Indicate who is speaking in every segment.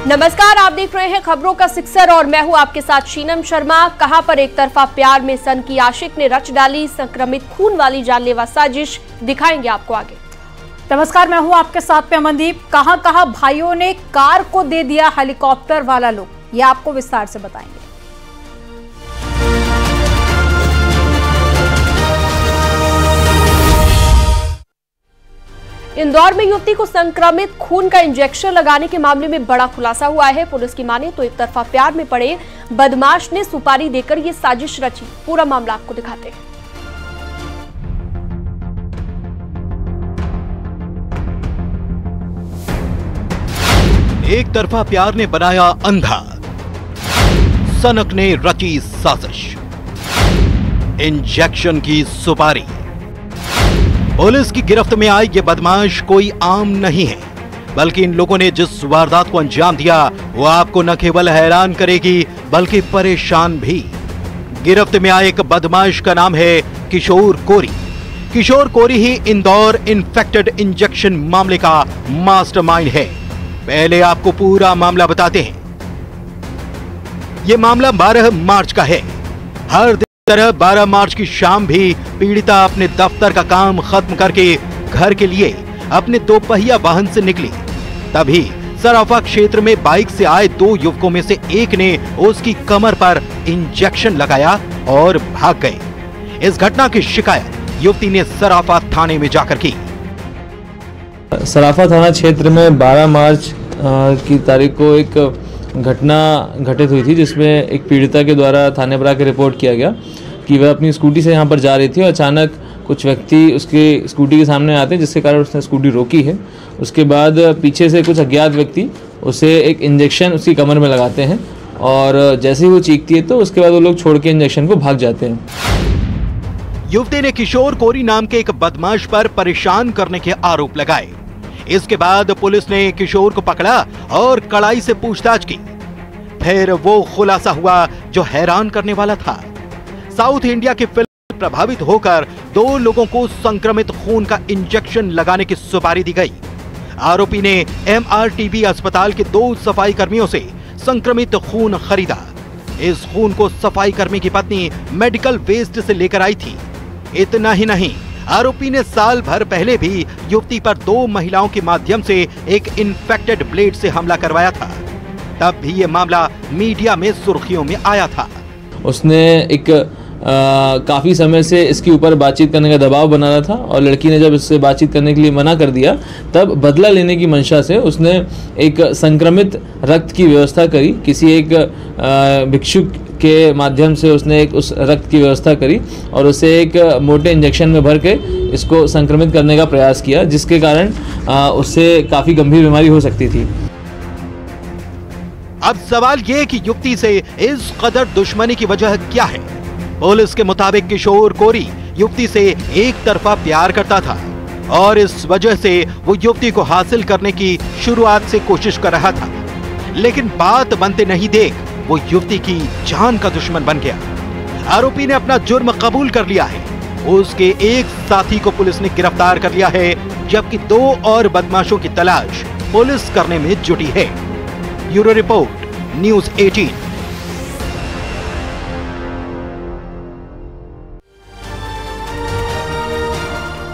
Speaker 1: नमस्कार, आप देख रहे हैं खबरों का सिक्सर और मैं हूं आपके साथ शीनम शर्मा। कहां पर एक तरफा प्यार में सन की आशिक ने रच डाली संक्रमित खून वाली जानलेवा साजिश, दिखाएंगे आपको आगे।
Speaker 2: नमस्कार, मैं हूं आपके साथ में अमनदीप। कहां भाइयों ने कार को दे दिया हेलीकॉप्टर वाला लुक, ये आपको विस्तार से बताएंगे।
Speaker 1: इंदौर में युवती को संक्रमित खून का इंजेक्शन लगाने के मामले में बड़ा खुलासा हुआ है। पुलिस की माने तो एक तरफा प्यार में पड़े बदमाश ने सुपारी देकर ये साजिश रची। पूरा मामला आपको दिखाते हैं।
Speaker 3: एक तरफा प्यार ने बनाया अंधा, सनक ने रची साजिश, इंजेक्शन की सुपारी। पुलिस की गिरफ्त में आई ये बदमाश कोई आम नहीं है, बल्कि इन लोगों ने जिस वारदात को अंजाम दिया वो आपको न केवल हैरान करेगी बल्कि परेशान भी। गिरफ्त में आए एक बदमाश का नाम है किशोर कोरी। किशोर कोरी ही इंदौर इन्फेक्टेड इंजेक्शन मामले का मास्टरमाइंड है। पहले आपको पूरा मामला बताते हैं। यह मामला 12 मार्च का है। हर तरह 12 मार्च की शाम भी पीड़िता अपने दफ्तर का काम खत्म करके घर के लिए अपने दोपहिया वाहन से निकली। तभी सराफा क्षेत्र में बाइक से आए दो युवकों में से एक ने उसकी कमर पर इंजेक्शन लगाया और भाग गए। इस घटना की शिकायत युवती ने सराफा थाने में जाकर की।
Speaker 4: सराफा थाना क्षेत्र में 12 मार्च की तारीख को एक घटना घटित हुई थी, जिसमें एक पीड़िता के द्वारा थाने पर आकर रिपोर्ट किया गया कि वह अपनी स्कूटी से यहाँ पर जा रही थी और अचानक कुछ व्यक्ति उसके स्कूटी के सामने आते हैं, जिसके कारण उसने स्कूटी रोकी है। उसके बाद पीछे से कुछ अज्ञात व्यक्ति उसे एक इंजेक्शन उसकी कमर में लगाते हैं और जैसे ही वो चीखती है तो उसके बाद वो लोग छोड़ के इंजेक्शन को भाग जाते हैं।
Speaker 3: युवती ने किशोर कोरी नाम के एक बदमाश पर परेशान करने के आरोप लगाए। इसके बाद पुलिस ने किशोर को पकड़ा और कड़ाई से पूछताछ की। फिर वो खुलासा हुआ जो हैरान करने वाला था। साउथ इंडिया की फिल्म प्रभावित होकर 2 लोगों को संक्रमित खून का इंजेक्शन लगाने की सुपारी दी गई। आरोपी ने MRTB अस्पताल के 2 सफाई कर्मियों से संक्रमित खून खरीदा। इस खून को सफाई कर्मी की पत्नी मेडिकल वेस्ट से लेकर आई थी। इतना ही नहीं, आरोपी ने साल भर पहले भी युवती पर 2 महिलाओं के माध्यम से एक इन्फेक्टेड ब्लेड से हमला करवाया था। तब भी ये मामला मीडिया में सुर्खियों में आया था।
Speaker 4: उसने एक काफ़ी समय से इसके ऊपर बातचीत करने का दबाव बना रहा था और लड़की ने जब इससे बातचीत करने के लिए मना कर दिया, तब बदला लेने की मंशा से उसने एक संक्रमित रक्त की व्यवस्था करी। किसी एक भिक्षुक के माध्यम से उसने एक उस रक्त की व्यवस्था करी और उसे एक मोटे इंजेक्शन में भर के इसको संक्रमित करने का प्रयास किया, जिसके कारण उससे काफ़ी गंभीर बीमारी हो सकती थी।
Speaker 3: अब सवाल ये कि युवती से इस कदर दुश्मनी की वजह क्या है। पुलिस के मुताबिक किशोर कोरी युवती से एक तरफा प्यार करता था और इस वजह से वो युवती को हासिल करने की शुरुआत से कोशिश कर रहा था, लेकिन बात बनते नहीं देख वो युवती की जान का दुश्मन बन गया। आरोपी ने अपना जुर्म कबूल कर लिया है। उसके एक साथी को पुलिस ने गिरफ्तार कर लिया है, जबकि 2 और बदमाशों की तलाश पुलिस करने में जुटी है। Bureau report, news 18।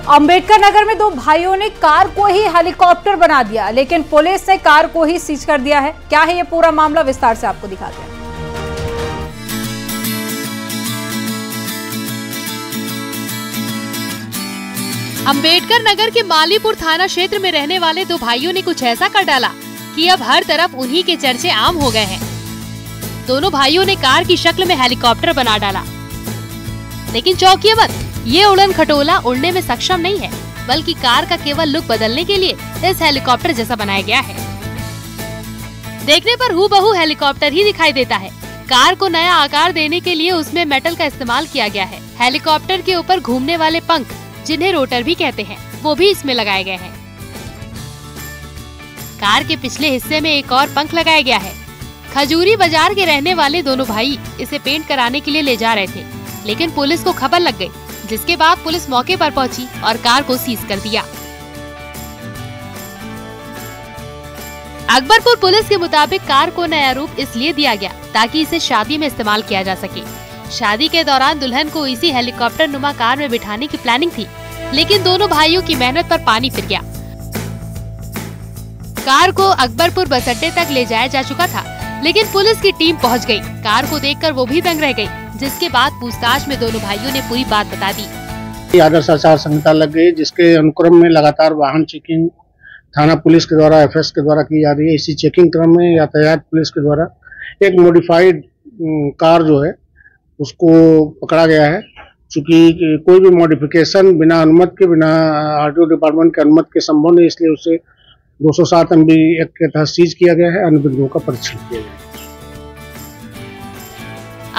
Speaker 2: Ambedkar Nagar में 2 भाइयों ने कार को ही हेलीकॉप्टर बना दिया, लेकिन पुलिस ने कार को ही सीज कर दिया है। क्या है ये पूरा मामला, विस्तार से आपको दिखाते हैं।
Speaker 5: अंबेडकर नगर के मालीपुर थाना क्षेत्र में रहने वाले 2 भाइयों ने कुछ ऐसा कर डाला कि अब हर तरफ उन्हीं के चर्चे आम हो गए हैं। दोनों भाइयों ने कार की शक्ल में हेलीकॉप्टर बना डाला, लेकिन चौंकिए मत, ये उड़न खटोला उड़ने में सक्षम नहीं है, बल्कि कार का केवल लुक बदलने के लिए इस हेलीकॉप्टर जैसा बनाया गया है। देखने पर हूबहू हेलीकॉप्टर ही दिखाई देता है। कार को नया आकार देने के लिए उसमें मेटल का इस्तेमाल किया गया है। हेलीकॉप्टर के ऊपर घूमने वाले पंख, जिन्हें रोटर भी कहते हैं, वो भी इसमें लगाए गए हैं। कार के पिछले हिस्से में एक और पंख लगाया गया है। खजूरी बाजार के रहने वाले दोनों भाई इसे पेंट कराने के लिए ले जा रहे थे, लेकिन पुलिस को खबर लग गई, जिसके बाद पुलिस मौके पर पहुंची और कार को सीज कर दिया। अकबरपुर पुलिस के मुताबिक कार को नया रूप इसलिए दिया गया ताकि इसे शादी में इस्तेमाल किया जा सके। शादी के दौरान दुल्हन को इसी हेलीकॉप्टर नुमा कार में बिठाने की प्लानिंग थी, लेकिन दोनों भाइयों की मेहनत पर पानी फिर गया। कार को अकबरपुर बस अड्डे तक ले जाया जा चुका था, लेकिन पुलिस की टीम पहुंच गई। कार को देखकर वो भी दंग रह गई, जिसके बाद पूछताछ में दोनों भाइयों ने पूरी बात बता दी।
Speaker 6: आदर्श आचार संहिता लग गई, जिसके अनुक्रम में लगातार वाहन चेकिंग थाना पुलिस के द्वारा एफएस के द्वारा की जा रही है। इसी चेकिंग क्रम में यातायात पुलिस के द्वारा एक मॉडिफाइड कार जो है उसको पकड़ा गया है। चूंकि कोई भी मॉडिफिकेशन बिना अनुमति के, बिना आरटीओ डिपार्टमेंट के अनुमति के संभव नहीं, इसलिए उसे 207 MB एक्ट के तहत सीज किया गया है। अन्य बिंदुओं का परीक्षण किया गया है।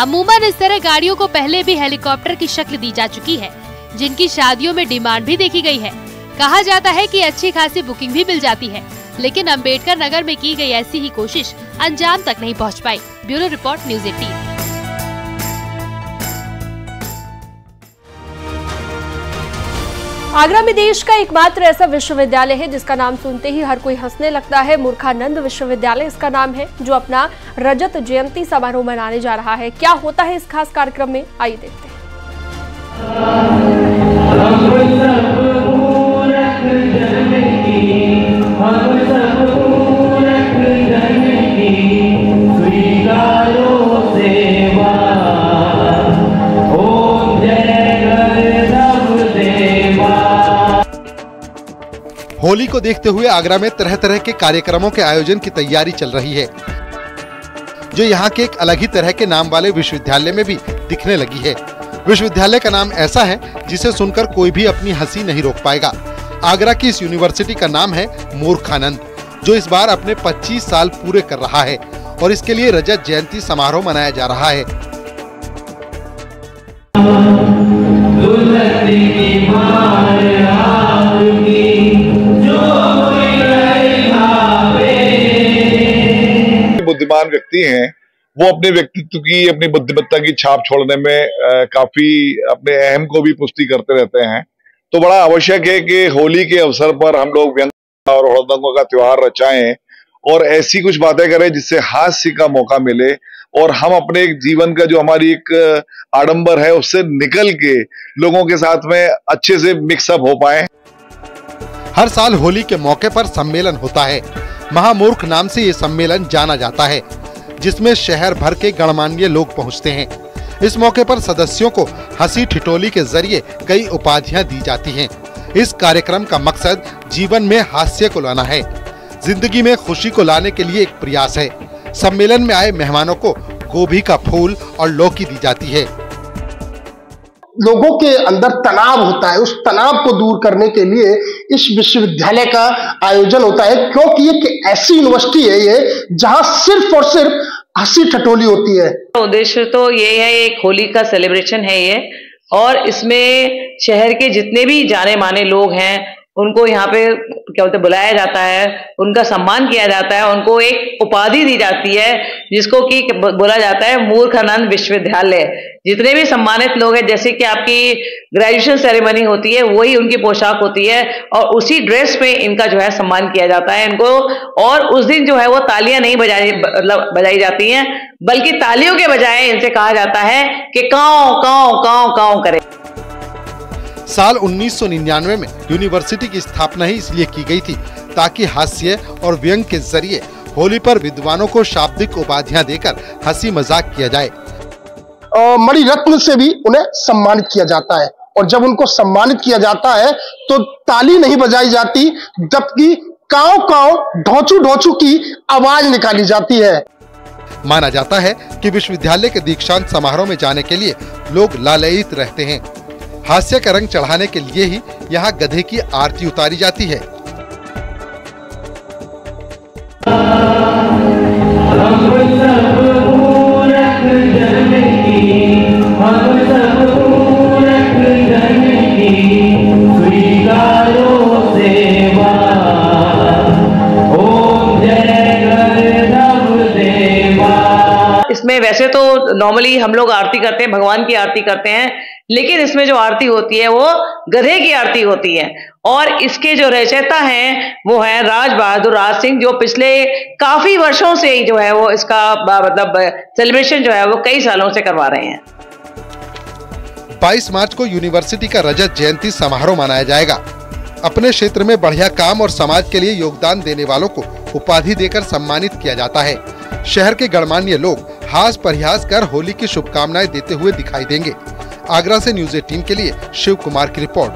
Speaker 5: अमूमन इस तरह गाड़ियों को पहले भी हेलीकॉप्टर की शक्ल दी जा चुकी है, जिनकी शादियों में डिमांड भी देखी गई है। कहा जाता है कि अच्छी खासी बुकिंग भी मिल जाती है, लेकिन अंबेडकर नगर में की गई ऐसी ही कोशिश अंजाम तक नहीं पहुंच पाई। Bureau report, news 18।
Speaker 1: आगरा में देश का एकमात्र ऐसा विश्वविद्यालय है जिसका नाम सुनते ही हर कोई हंसने लगता है। मूर्खानंद विश्वविद्यालय इसका नाम है, जो अपना रजत जयंती समारोह मनाने जा रहा है। क्या होता है इस खास कार्यक्रम में, आइए देखते हैं।
Speaker 7: होली को देखते हुए आगरा में तरह तरह के कार्यक्रमों के आयोजन की तैयारी चल रही है, जो यहाँ के एक अलग ही तरह के नाम वाले विश्वविद्यालय में भी दिखने लगी है। विश्वविद्यालय का नाम ऐसा है जिसे सुनकर कोई भी अपनी हंसी नहीं रोक पाएगा। आगरा की इस यूनिवर्सिटी का नाम है मूर्खानंद, जो इस बार अपने 25 साल पूरे कर रहा है और इसके लिए रजत जयंती समारोह मनाया जा रहा है।
Speaker 8: बुद्धिमान व्यक्ति हैं, वो अपने व्यक्तित्व की, अपनी बुद्धिमत्ता की छाप छोड़ने में काफी अपने अहम को भी पुष्टि करते रहते हैं। तो बड़ा आवश्यक है कि होली के अवसर पर हम लोग व्यंग और हुड़दंगों का त्योहार रचाएं और ऐसी कुछ बातें करें जिससे हास्य का मौका मिले और हम अपने एक जीवन का जो हमारी एक आडंबर है उससे निकल के लोगों के साथ में अच्छे से मिक्सअप हो पाए।
Speaker 7: हर साल होली के मौके पर सम्मेलन होता है। महामूर्ख नाम से ये सम्मेलन जाना जाता है, जिसमें शहर भर के गणमान्य लोग पहुंचते हैं। इस मौके पर सदस्यों को हंसी ठिठोली के जरिए कई उपाधियां दी जाती हैं। इस कार्यक्रम का मकसद जीवन में हास्य को लाना है, जिंदगी में खुशी को लाने के लिए एक प्रयास है। सम्मेलन में आए मेहमानों को गोभी का फूल और लौकी दी जाती है।
Speaker 6: लोगों के अंदर तनाव होता है, उस तनाव को दूर करने के लिए इस विश्वविद्यालय का आयोजन होता है, क्योंकि ये ऐसी यूनिवर्सिटी है ये जहां सिर्फ और सिर्फ हंसी ठिठोली होती है।
Speaker 9: उद्देश्य तो ये है, एक होली का सेलिब्रेशन है ये, और इसमें शहर के जितने भी जाने माने लोग हैं उनको यहाँ पे क्या बोलते बुलाया जाता है, उनका सम्मान किया जाता है, उनको एक उपाधि दी जाती है जिसको कि बोला जाता है मूर्खानंद विश्वविद्यालय। जितने भी सम्मानित लोग हैं, जैसे कि आपकी ग्रेजुएशन सेरेमनी होती है वही उनकी पोशाक होती है और उसी ड्रेस पे इनका जो है सम्मान किया जाता है इनको। और उस दिन जो है वो तालियां नहीं बजाई जाती हैं, बल्कि तालियों के बजाय इनसे कहा जाता है कि काँव काँव काँव काँव करे।
Speaker 7: साल 1999 में यूनिवर्सिटी की स्थापना ही इसलिए की गई थी ताकि हास्य और व्यंग के जरिए होली पर विद्वानों को शाब्दिक उपाधियां देकर हंसी मजाक किया जाए।
Speaker 6: मणिरत्न से भी उन्हें सम्मानित किया जाता है, और जब उनको सम्मानित किया जाता है तो ताली नहीं बजाई जाती, जबकि काँव काँव ढोंचू ढोंचू की आवाज निकाली जाती है।
Speaker 7: माना जाता है कि विश्वविद्यालय के दीक्षांत समारोह में जाने के लिए लोग लालयित रहते हैं। हास्य का रंग चढ़ाने के लिए ही यहाँ गधे की आरती उतारी जाती है।
Speaker 9: इसमें वैसे तो नॉर्मली हम लोग आरती करते हैं, भगवान की आरती करते हैं, लेकिन इसमें जो आरती होती है वो गधे की आरती होती है। और इसके जो रचयिता हैं वो है राज बहादुर राज सिंह, जो पिछले काफी वर्षों से जो है वो इसका मतलब सेलिब्रेशन जो है वो कई सालों से करवा रहे हैं।
Speaker 7: 22 मार्च को यूनिवर्सिटी का रजत जयंती समारोह मनाया जाएगा। अपने क्षेत्र में बढ़िया काम और समाज के लिए योगदान देने वालों को उपाधि देकर सम्मानित किया जाता है। शहर के गणमान्य लोग हास परिहास कर होली की शुभकामनाएं देते हुए दिखाई देंगे। आगरा से न्यूज़ 18 के लिए शिव कुमार की रिपोर्ट।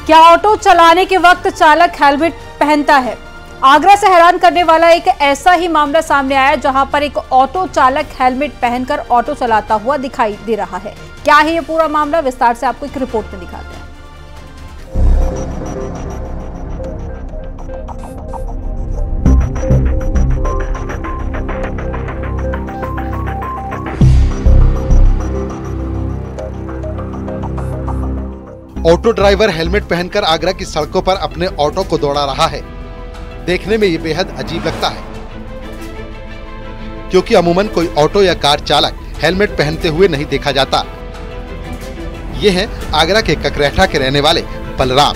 Speaker 2: क्या ऑटो चलाने के वक्त चालक हेलमेट पहनता है? आगरा से हैरान करने वाला एक ऐसा ही मामला सामने आया जहां पर एक ऑटो चालक हेलमेट पहनकर ऑटो चलाता हुआ दिखाई दे रहा है। क्या है ये पूरा मामला, विस्तार से आपको एक रिपोर्ट में दिखाते हैं।
Speaker 7: ऑटो ड्राइवर हेलमेट पहनकर आगरा की सड़कों पर अपने ऑटो को दौड़ा रहा है। देखने में ये बेहद अजीब लगता है, क्योंकि अमूमन कोई ऑटो या कार चालक हेलमेट पहनते हुए नहीं देखा जाता। ये हैं आगरा के ककरैठा के रहने वाले बलराम,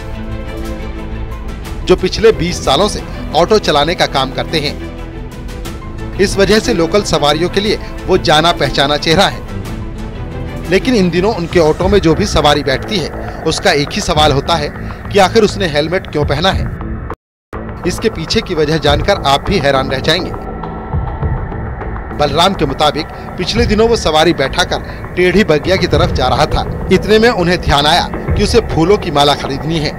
Speaker 7: जो पिछले 20 सालों से ऑटो चलाने का काम करते हैं। इस वजह से लोकल सवारियों के लिए वो जाना पहचाना चेहरा है। लेकिन इन दिनों उनके ऑटो में जो भी सवारी बैठती है उसका एक ही सवाल होता है कि आखिर उसने हेलमेट क्यों पहना है। इसके पीछे की वजह जानकर आप भी हैरान रह जाएंगे। बलराम के मुताबिक पिछले दिनों वो सवारी बैठाकर टेढ़ी बगिया की तरफ जा रहा था। इतने में उन्हें ध्यान आया कि उसे फूलों की माला खरीदनी है।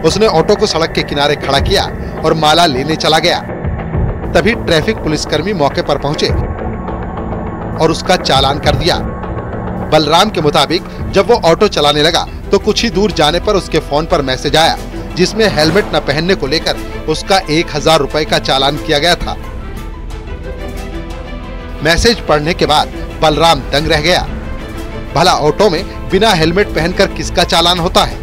Speaker 7: उसने ऑटो को सड़क के किनारे खड़ा किया और माला लेने चला गया। तभी ट्रैफिक पुलिसकर्मी मौके पर पहुंचे और उसका चालान कर दिया। बलराम के मुताबिक जब वो ऑटो चलाने लगा तो कुछ ही दूर जाने पर उसके फोन पर मैसेज आया, जिसमें हेलमेट न पहनने को लेकर उसका 1000 रुपए का चालान किया गया था। मैसेज पढ़ने के बाद बलराम दंग रह गया। भला ऑटो में बिना हेलमेट पहनकर किसका चालान होता है।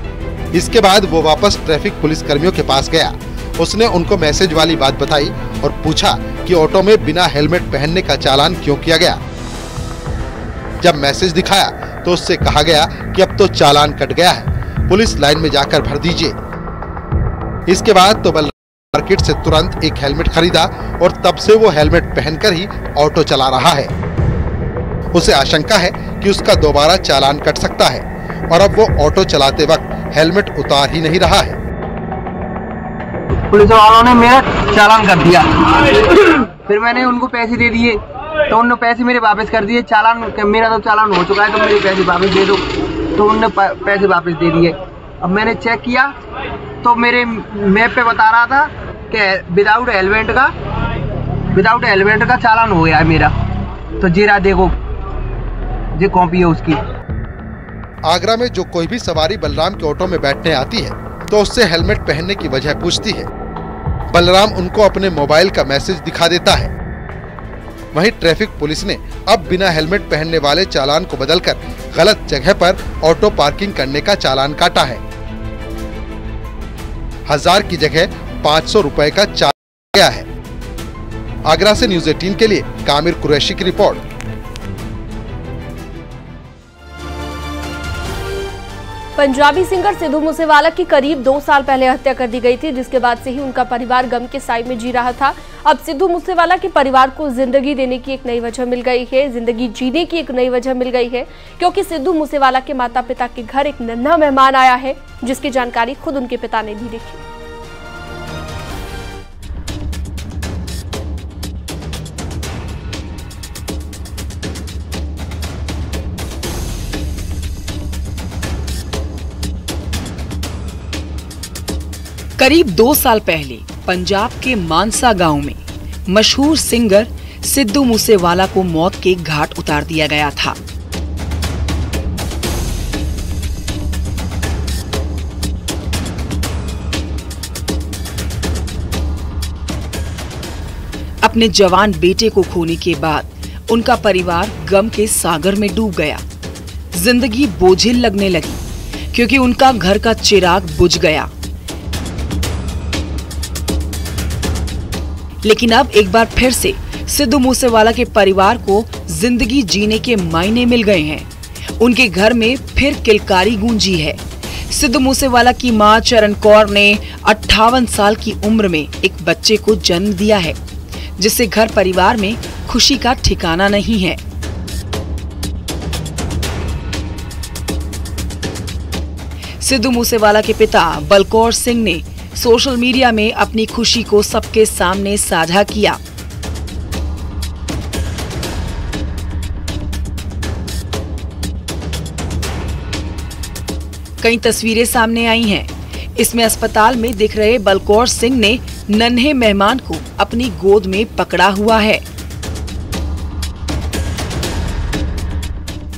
Speaker 7: इसके बाद वो वापस ट्रैफिक पुलिस कर्मियों के पास गया। उसने उनको मैसेज वाली बात बताई और पूछा कि ऑटो में बिना हेलमेट पहनने का चालान क्यों किया गया। जब मैसेज दिखाया तो उससे कहा गया कि अब तो चालान कट गया है, पुलिस लाइन में जाकर भर दीजिए। इसके बाद तो बलराम मार्केट से तुरंत एक हेलमेट खरीदा और तब से वो हेलमेट पहनकर ही ऑटो चला रहा है। उसे आशंका है कि उसका दोबारा चालान कट सकता है और अब वो ऑटो चलाते वक्त हेलमेट उतार ही नहीं रहा है।
Speaker 10: पुलिस वालों ने मेरा चालान कर दिया, फिर मैंने उनको पैसे दे दिए तो उन्होंने पैसे मेरे वापस कर दिए। चालान मेरा तो चालान हो चुका है तो मेरे पैसे वापस दे दो, तो उन्होंने पैसे वापस दे दिए। अब मैंने चेक किया तो मेरे मैप पे बता रहा था कि विदाउट हेलमेट का चालान हो गया है मेरा। तो जीरा देखो, ये कॉपी है उसकी।
Speaker 7: आगरा में जो कोई भी सवारी बलराम के ऑटो में बैठने आती है तो उससे हेलमेट पहनने की वजह पूछती है। बलराम उनको अपने मोबाइल का मैसेज दिखा देता है। वहीं ट्रैफिक पुलिस ने अब बिना हेलमेट पहनने वाले चालान को बदलकर गलत जगह पर ऑटो पार्किंग करने का चालान काटा है। 1000 की जगह 500 रुपए का चालान गया है। आगरा से न्यूज़ 18 के लिए कामिर कुरैशी की रिपोर्ट।
Speaker 1: पंजाबी सिंगर सिद्धू मूसेवाला की करीब 2 साल पहले हत्या कर दी गई थी, जिसके बाद से ही उनका परिवार गम के साए में जी रहा था। अब सिद्धू मूसेवाला के परिवार को जिंदगी देने की एक नई वजह मिल गई है, जिंदगी जीने की एक नई वजह मिल गई है, क्योंकि सिद्धू मूसेवाला के माता पिता के घर एक नन्हा मेहमान आया है, जिसकी जानकारी खुद उनके पिता ने दी थी।
Speaker 11: करीब 2 साल पहले पंजाब के मानसा गांव में मशहूर सिंगर सिद्धू मूसेवाला को मौत के घाट उतार दिया गया था। अपने जवान बेटे को खोने के बाद उनका परिवार गम के सागर में डूब गया। जिंदगी बोझिल लगने लगी क्योंकि उनका घर का चिराग बुझ गया। लेकिन अब एक बार फिर से सिद्धू मूसेवाला के परिवार को जिंदगी जीने के मायने मिल गए हैं। उनके घर में फिर किलकारी गूंजी है। सिद्धू मूसेवाला की मां चरण कौर ने 58 साल की उम्र में एक बच्चे को जन्म दिया है, जिससे घर परिवार में खुशी का ठिकाना नहीं है। सिद्धू मूसेवाला के पिता बलकौर सिंह ने सोशल मीडिया में अपनी खुशी को सबके सामने साझा किया। कई तस्वीरें सामने आई हैं। इसमें अस्पताल में दिख रहे बलकौर सिंह ने नन्हे मेहमान को अपनी गोद में पकड़ा हुआ है।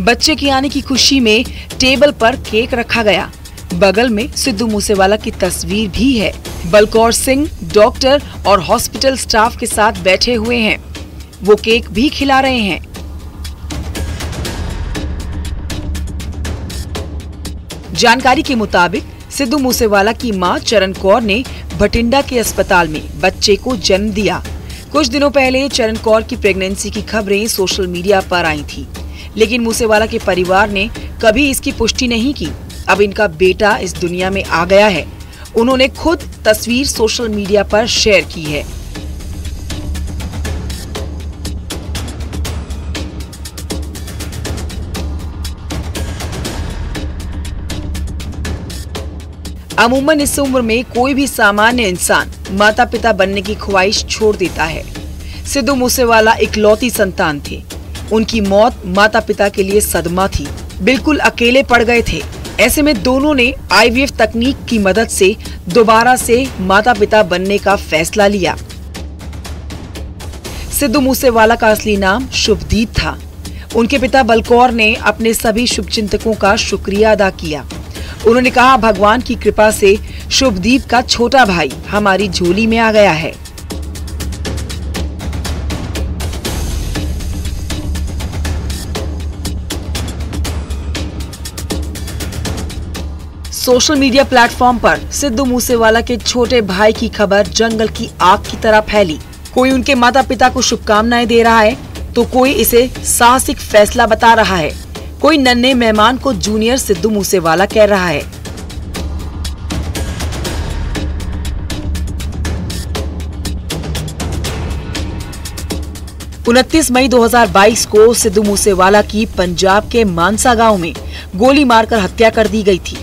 Speaker 11: बच्चे के आने की खुशी में टेबल पर केक रखा गया। बगल में सिद्धू मूसेवाला की तस्वीर भी है। बलकौर सिंह डॉक्टर और हॉस्पिटल स्टाफ के साथ बैठे हुए हैं। वो केक भी खिला रहे हैं। जानकारी के मुताबिक सिद्धू मूसेवाला की मां चरण कौर ने भटिंडा के अस्पताल में बच्चे को जन्म दिया। कुछ दिनों पहले चरण कौर की प्रेगनेंसी की खबरें सोशल मीडिया पर आई थी, लेकिन मूसेवाला के परिवार ने कभी इसकी पुष्टि नहीं की। अब इनका बेटा इस दुनिया में आ गया है। उन्होंने खुद तस्वीर सोशल मीडिया पर शेयर की है। अमूमन इस उम्र में कोई भी सामान्य इंसान माता पिता बनने की ख्वाहिश छोड़ देता है। सिद्धू मूसेवाला इकलौती संतान थे। उनकी मौत माता पिता के लिए सदमा थी। बिल्कुल अकेले पड़ गए थे। ऐसे में दोनों ने IVF तकनीक की मदद से दोबारा से माता पिता बनने का फैसला लिया। सिद्धू मूसेवाला का असली नाम शुभदीप था। उनके पिता बलकौर ने अपने सभी शुभचिंतकों का शुक्रिया अदा किया। उन्होंने कहा, भगवान की कृपा से शुभदीप का छोटा भाई हमारी झोली में आ गया है। सोशल मीडिया प्लेटफॉर्म पर सिद्धू मूसेवाला के छोटे भाई की खबर जंगल की आग की तरह फैली। कोई उनके माता पिता को शुभकामनाएं दे रहा है, तो कोई इसे साहसिक फैसला बता रहा है। कोई नन्हे मेहमान को जूनियर सिद्धू मूसेवाला कह रहा है। उनतीस मई 2022 को सिद्धू मूसेवाला की पंजाब के मानसा गांव में गोली मारकर हत्या कर दी गई थी।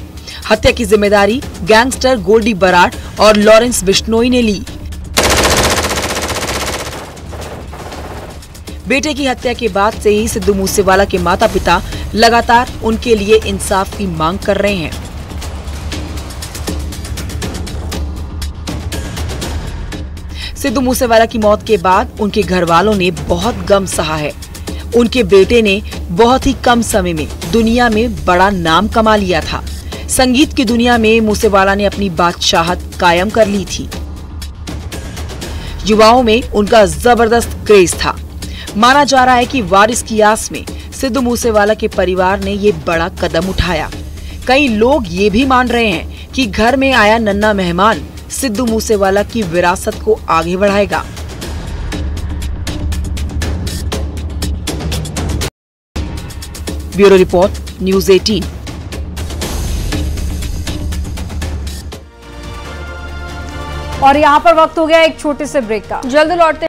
Speaker 11: हत्या की जिम्मेदारी गैंगस्टर गोल्डी बराड़ और लॉरेंस बिश्नोई ने ली। बेटे की हत्या के बाद से ही सिद्धू मूसेवाला के माता पिता लगातार उनके लिए इंसाफ की मांग कर रहे हैं। सिद्धू मूसेवाला की मौत के बाद उनके घर वालों ने बहुत गम सहा है। उनके बेटे ने बहुत ही कम समय में दुनिया में बड़ा नाम कमा लिया था। संगीत की दुनिया में मूसेवाला ने अपनी बादशाहत कायम कर ली थी। युवाओं में उनका जबरदस्त क्रेज था। माना जा रहा है कि वारिस की आस में सिद्धू मूसेवाला के परिवार ने ये बड़ा कदम उठाया। कई लोग ये भी मान रहे हैं कि घर में आया नन्हा मेहमान सिद्धू मूसेवाला की विरासत को आगे बढ़ाएगा। Bureau report, news 18।
Speaker 2: और यहाँ पर वक्त हो गया एक छोटे से ब्रेक का।
Speaker 1: जल्द लौटते